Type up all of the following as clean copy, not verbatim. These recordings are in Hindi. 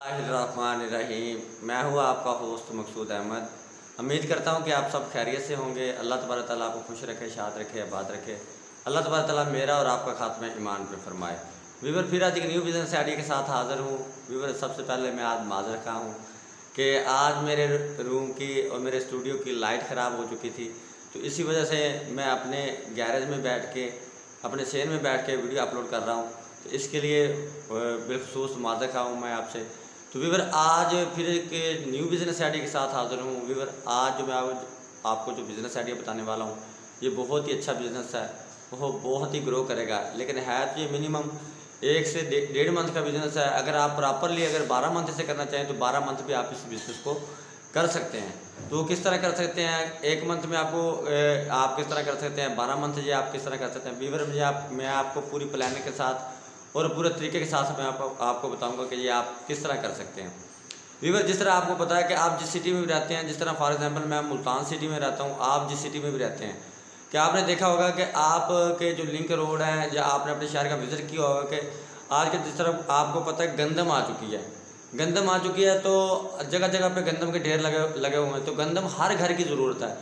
बिस्मिल्लाहिर्रहमानिर्रहीम। मैं हूँ आपका होस्ट मकसूद अहमद। उम्मीद करता हूँ कि आप सब खैरियत से होंगे। अल्लाह तबारक ताला आपको खुश रखे, शाद रखे, आबाद रखे। अल्लाह तबारक ताला मेरा और आपका खात्मा ईमान पे फरमाए। वीवर फिर आज एक न्यू बिज़नेस आइडिया के साथ हाज़िर हूँ। वीवर सबसे पहले मैं आज माज़र खा हूँ कि आज मेरे रूम की और मेरे स्टूडियो की लाइट ख़राब हो चुकी थी, तो इसी वजह से मैं अपने गैरेज में बैठ के, अपने सेन में बैठ के वीडियो अपलोड कर रहा हूँ। तो इसके लिए बिलखुसूस माज़र खा हूँ मैं आपसे। तो वीवर आज फिर एक न्यू बिज़नेस आइडिया के साथ हाज़िर हूँ। वीवर आज जो मैं आपको जो बिज़नेस आइडिया बताने वाला हूँ, ये बहुत ही अच्छा बिज़नेस है, वो बहुत ही ग्रो करेगा। लेकिन है तो ये मिनिमम 1 से 1.5 मंथ का बिज़नेस है। अगर आप प्रॉपरली अगर 12 मंथ से करना चाहें तो 12 मंथ भी आप इस बिज़नेस को कर सकते हैं। तो किस तरह कर सकते हैं? 1 मंथ में आपको आप किस तरह कर सकते हैं, 12 मंथ ये आप किस तरह कर सकते हैं। वीवर मैं आपको पूरी प्लानिंग के साथ और पूरे तरीके के साथ मैं आपको बताऊंगा कि ये आप किस तरह कर सकते हैं। वीवर जिस तरह आपको पता है कि आप जिस सिटी में भी रहते हैं, जिस तरह फॉर एग्जांपल मैं मुल्तान सिटी में रहता हूँ, आप जिस सिटी में भी रहते हैं, क्या आपने देखा होगा कि आपके जो लिंक रोड है, या आपने अपने शहर का विज़िट किया होगा कि आज के जिस तरह आपको पता है गंदम आ चुकी है। गंदम आ चुकी है तो जगह जगह पे गंदम के ढेर लगे हुए हैं। तो गंदम हर घर की ज़रूरत है।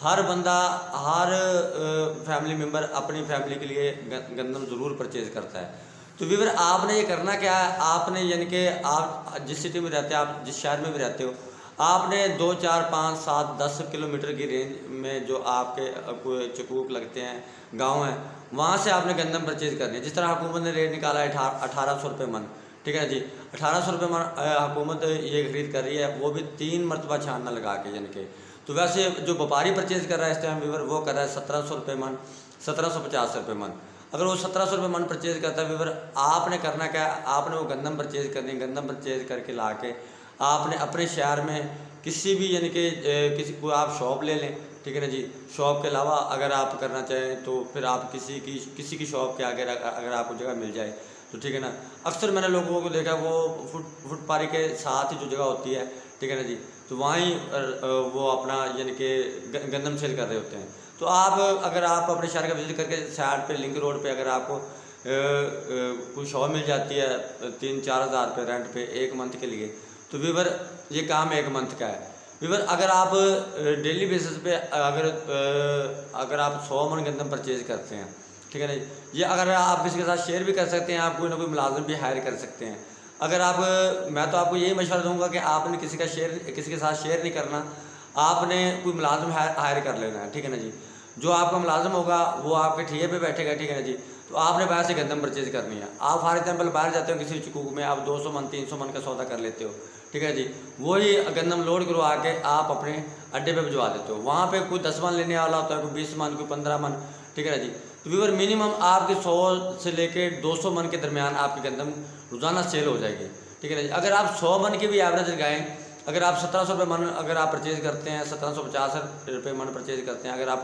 हर बंदा, हर फैमिली मेम्बर अपनी फैमिली के लिए गंदम ज़रूर परचेज़ करता है। तो वीवर आपने ये करना क्या है, आपने यानी कि आप जिस सिटी में रहते हैं, आप जिस शहर में भी रहते हो, आपने 2, 4, 5, 7, 10 किलोमीटर की रेंज में जो आपके कोई चकूक लगते हैं, गांव हैं, वहाँ से आपने गंदम परचेज़ करनी है। जिस तरह हुकूमत ने रेट निकाला है 1800 रुपये मन, ठीक है जी, 1800 रुपये मन हुकूमत ये खरीद कर रही है, वो भी 3 मरतबा छानना लगा के यानी कि। तो वैसे जो व्यापारी परचेज़ कर रहा है इस टाइम वीवर, वो कर रहा है 1700 रुपये मन, 1750 रुपये मन। अगर वो 1700 रुपये मन परचेज़ करता है वीवर, आपने करना क्या है, आपने वो गंदम परचेज़ करनी है। गंदम परचेज़ करके ला के आपने अपने शहर में किसी भी यानी कि किसी को आप शॉप ले लें, ठीक है ना जी। शॉप के अलावा अगर आप करना चाहें तो फिर आप किसी की शॉप के आगे अगर आपको जगह मिल जाए तो ठीक है ना। अक्सर मैंने लोगों को देखा वो फुटपारी के साथ ही जो जगह होती है, ठीक है ना जी, तो वहाँ ही वो अपना यानी कि गंदम सेल कर रहे होते हैं। तो आप अगर आप अपने शहर का विजिट करके साइड पे लिंक रोड पे अगर आपको कोई शॉप मिल जाती है 3-4 हज़ार रुपये रेंट पे 1 मंथ के लिए, तो वीवर ये काम 1 मंथ का है। वीवर अगर आप डेली बेसिस पे अगर आप 100 मन गंदम परचेज़ करते हैं, ठीक है ना, ये अगर आप किसी के साथ शेयर भी कर सकते हैं, आप कोई ना कोई मुलाजिम भी हायर कर सकते हैं। अगर आप मैं तो आपको यही मशवरा दूंगा कि आपने किसी के साथ शेयर नहीं करना, आपने कोई मुलाजिम हायर कर लेना है, ठीक है ना जी। जो आपका मुलाजिम होगा वो आपके ठिये पे बैठेगा, ठीक है ना जी। तो आपने बाहर से गंदम परचेज़ करनी है। आप फॉर एग्जाम्पल बाहर जाते हो किसी चकूक में, आप 200 मन 300 मन का सौदा कर लेते हो, ठीक है जी। वही गंदम लोड करो आके आप अपने अड्डे पे भिजवा देते हो। वहाँ पे कोई 10 मन लेने वाला होता है, कोई 20 मन, कोई 15 मन, ठीक है ना जी। तो वीवर मिनिमम आपके 100 से लेके 200 मन के दरमियान आपकी गंदम रोज़ाना सेल हो जाएगी, ठीक है ना जी। अगर आप 100 मन की भी एवरेज लगाएँ, अगर आप 1700 रुपये मन अगर आप परचेज़ करते हैं, 1750 रुपये मन परचेज़ करते हैं, अगर आप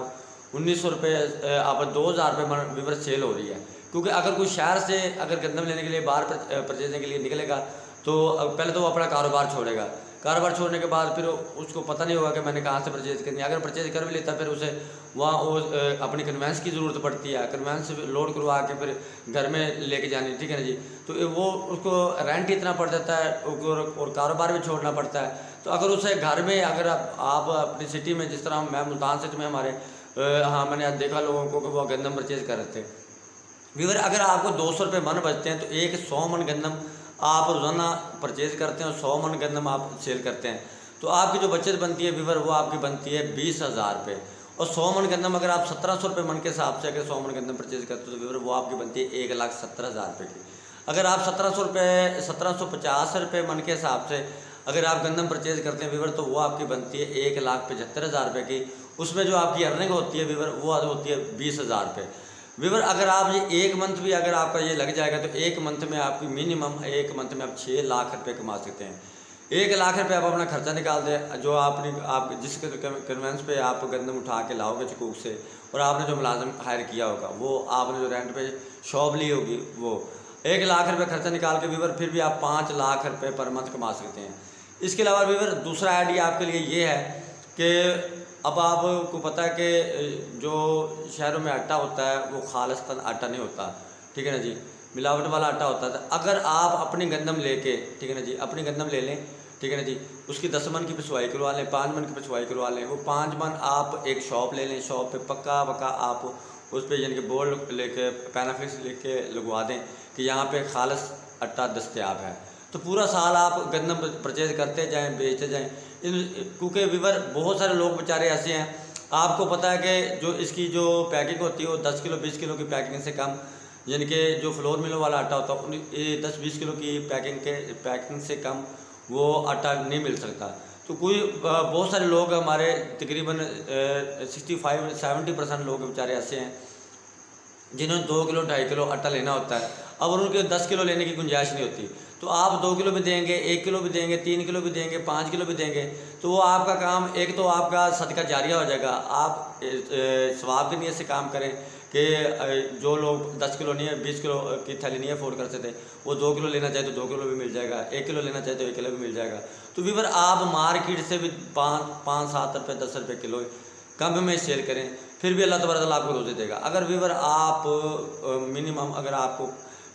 1900 रुपये आप 2000 रुपये मन वीवर सेल हो रही है। क्योंकि अगर कोई शहर से अगर गंदम लेने के लिए बाहर परचेजने के लिए निकलेगा तो पहले तो वो अपना कारोबार छोड़ेगा। कारोबार छोड़ने के बाद फिर उसको पता नहीं होगा कि मैंने कहाँ से परचेज़ करनी है। अगर परचेज़ कर भी लेता फिर उसे वहाँ वो अपनी कन्वेंस की ज़रूरत पड़ती है, कन्वेंस लोड करवा के फिर घर में लेके जानी, ठीक है ना जी। तो वो उसको रेंट इतना पड़ जाता है और कारोबार भी छोड़ना पड़ता है। तो अगर उसे घर में अगर आप अपनी सिटी में, जिस तरह मैं मुल्तान सिटी में हमारे हाँ मैंने आज देखा लोगों को कि वो गंदम परचेज़ कर रहे थे वीवर, अगर आपको 200 रुपये मन बचते हैं तो 100 मन गंदम आप रोज़ाना परचेज़ करते हैं और 100 मन गंदम आप सेल करते हैं, तो आपकी जो बचत बनती है वीवर वो आपकी बनती है 20,000 रुपये। और 100 मन गंदम अगर आप 1700 रुपये मन के हिसाब से अगर 100 मन गंदम परचेज़ करते हो तो वीवर वो आपकी बनती है 1,70,000 रुपये की। अगर आप 1750 रुपये मन के हिसाब से अगर आप गंदम परचेज़ करते हैं वीवर, तो वो आपकी बनती है 1,75,000 रुपये की। उसमें जो आपकी अर्निंग होती है वीवर वो होती है 20,000 रुपये। वीवर अगर आप ये 1 मंथ भी अगर आपका ये लग जाएगा तो 1 मंथ में आपकी मिनिमम 1 मंथ में आप 6 लाख रुपये कमा सकते हैं। 1 लाख रुपये आप अपना खर्चा निकाल दें, जो आप जिस कन्वेंस पे आप गंदम उठा के लाओगे चकूक से, और आपने जो मुलाजिम हायर किया होगा, वो आपने जो रेंट पे शॉप ली होगी, वो 1 लाख रुपये खर्चा निकाल के वीवर फिर भी आप 5 लाख रुपये पर मंथ कमा सकते हैं। इसके अलावा वीवर दूसरा आइडिया आपके लिए ये है कि अब आपको पता है कि जो शहरों में आटा होता है वो खालिस्तान आटा नहीं होता, ठीक है ना जी। मिलावट वाला आटा होता था। अगर आप अपनी गंदम लेके, ठीक है ना जी, अपनी गंदम ले लें, ठीक है ना जी, उसकी 10 मन की पिसवाई करवा लें, 5 मन की पिसवाई करवा लें, वो 5 मन आप एक शॉप ले लें, शॉप पे पक्का पक्का आप उस पर यानी कि बोर्ड लेके पैनाफ्लिक्स लेके लगवा दें कि यहाँ पे खालस आटा दस्तयाब है। तो पूरा साल आप गंदम परचेज करते जाएं, बेचते जाएं। क्योंकि वीवर बहुत सारे लोग बेचारे ऐसे हैं, आपको पता है कि जो इसकी जो पैकिंग होती है वो 10 किलो 20 किलो की पैकिंग से कम, यानी कि जो फ्लोर मिलों वाला आटा होता है 10-20 किलो की पैकिंग से कम वो आटा नहीं मिल सकता। तो कोई बहुत सारे लोग हमारे तकरीबन 65-70% लोग बेचारे ऐसे हैं जिन्होंने 2 किलो 2.5 किलो आटा लेना होता है। अब उनके 10 किलो लेने की गुंजाइश नहीं होती, तो आप 2 किलो भी देंगे, 1 किलो भी देंगे, 3 किलो भी देंगे, 5 किलो भी देंगे, तो वो आपका काम, एक तो आपका सदका जारिया हो जाएगा। आप सवाब की नीयत से काम करें कि जो लोग 10 किलो नहीं है, 20 किलो की थैली नहीं अफोर्ड कर सकते, वो 2 किलो लेना चाहे तो 2 किलो भी मिल जाएगा, 1 किलो लेना चाहे तो 1 किलो भी मिल जाएगा। तो वीवर आप मार्केट से भी 5-7 रुपये 10 रुपये किलो कम में सेल करें, फिर भी अल्लाह तबारक तआला आपको रोज़े देगा। अगर वीवर आप मिनिमम अगर आपको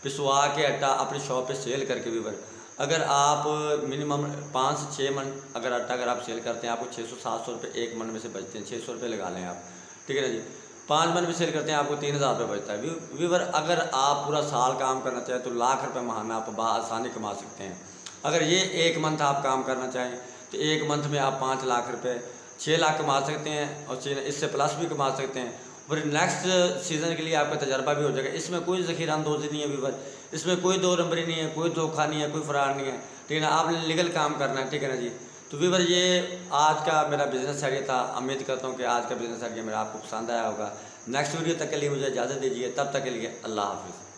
पिसवा के आटा अपनी शॉप पे सेल करके वीवर अगर आप मिनिमम 5 से 6 मन अगर आटा अगर आप सेल करते हैं, आपको 600-700 रुपये एक मन में से बचते हैं, 600 रुपये लगा लें आप, ठीक है ना जी। 5 मन में सेल करते हैं आपको 3000 रुपये बचता है। वीवर अगर आप पूरा साल काम करना चाहें तो लाख रुपये महाना आप आसानी कमा सकते हैं। अगर ये 1 मंथ आप काम करना चाहें तो 1 मंथ में आप 5 लाख रुपये 6 लाख कमा सकते हैं, और इससे प्लस भी कमा सकते हैं। फिर नेक्स्ट सीज़न के लिए आपका तजर्बा भी हो जाएगा। इसमें कोई ज़ख़ीरा अंदोज़ी नहीं है वीवर, इसमें कोई 2 नंबरी नहीं है, कोई धोखा नहीं है, कोई फ़राड नहीं है, ठीक है ना। आपने लीगल काम करना है, ठीक है ना जी। तो वीवर ये आज का मेरा बिज़नेस आइडिया था। उम्मीद करता हूँ कि आज का बिज़नेस आइडिया मेरा आपको पसंद आया होगा। नेक्स्ट वीडियो तक के लिए मुझे इजाज़त दीजिए, तब तक के लिए अल्लाह हाफ़िज़।